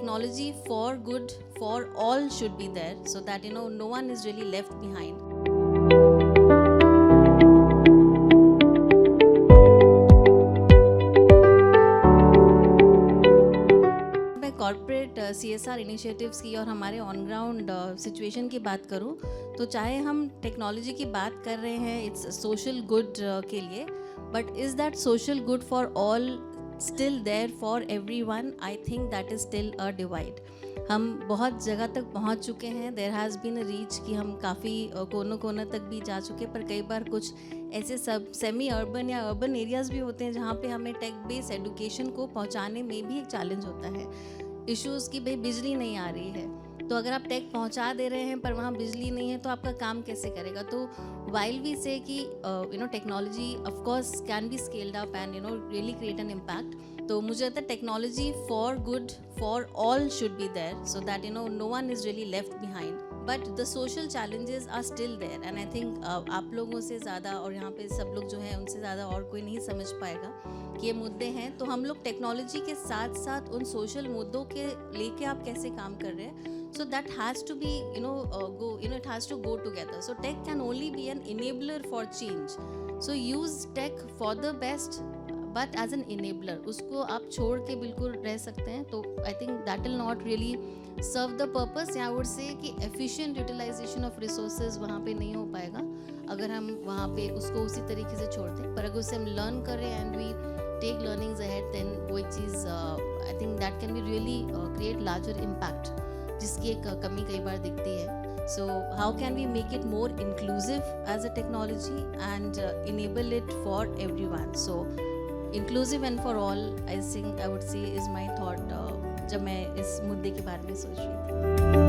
technology for good for all should be there, so that no one is really left behind. मैं corporate CSR initiatives की और हमारे on ground situation की बात करूं, तो चाहे हम टेक्नोलॉजी की बात कर रहे हैं इट्स सोशल गुड के लिए, but is that social good for all still there for everyone? I think that is still a divide. हम बहुत जगह तक पहुंच चुके हैं, there has been a reach कि हम काफ़ी कोनों कोनों तक भी जा चुके, पर कई बार कुछ ऐसे सब सेमी अर्बन या अर्बन एरियाज़ भी होते हैं जहाँ पे हमें टेक बेस्ड एजुकेशन को पहुँचाने में भी एक चैलेंज होता है. इश्यूज़ की भाई बिजली नहीं आ रही है, तो अगर आप टेक पहुंचा दे रहे हैं पर वहाँ बिजली नहीं है तो आपका काम कैसे करेगा? तो वाइल वी से कि technology of course can be scaled up and really create an impact, तो मुझे लगता है technology for good for all should be there, so that no one is really left behind. But the social challenges are still there and I think आप लोगों से ज़्यादा और यहाँ पे सब लोग जो हैं उनसे ज़्यादा और कोई नहीं समझ पाएगा कि ये मुद्दे हैं. तो हम लोग टेक्नोलॉजी के साथ साथ उन सोशल मुद्दों के लेके आप कैसे काम कर रहे हैं, so that has to be it has to go together. So tech can only be an enabler for change, so use tech for the best but as an enabler. उसको आप छोड़ के बिल्कुल रह सकते हैं तो I think that will not really serve the purpose. या I would say कि efficient utilization of resources वहाँ पे नहीं हो पाएगा अगर हम वहाँ पे उसको उसी तरीके से छोड़ दें. पर अगर उसे हम लर्न करें and we take learnings ahead, then वो एक चीज़ I think that can be really create larger impact, जिसकी एक कमी कई बार दिखती है. So how can we make it more inclusive as a technology and enable it for everyone? So inclusive and for all, I think I would say is my thought जब मैं इस मुद्दे के बारे में सोच रही थी.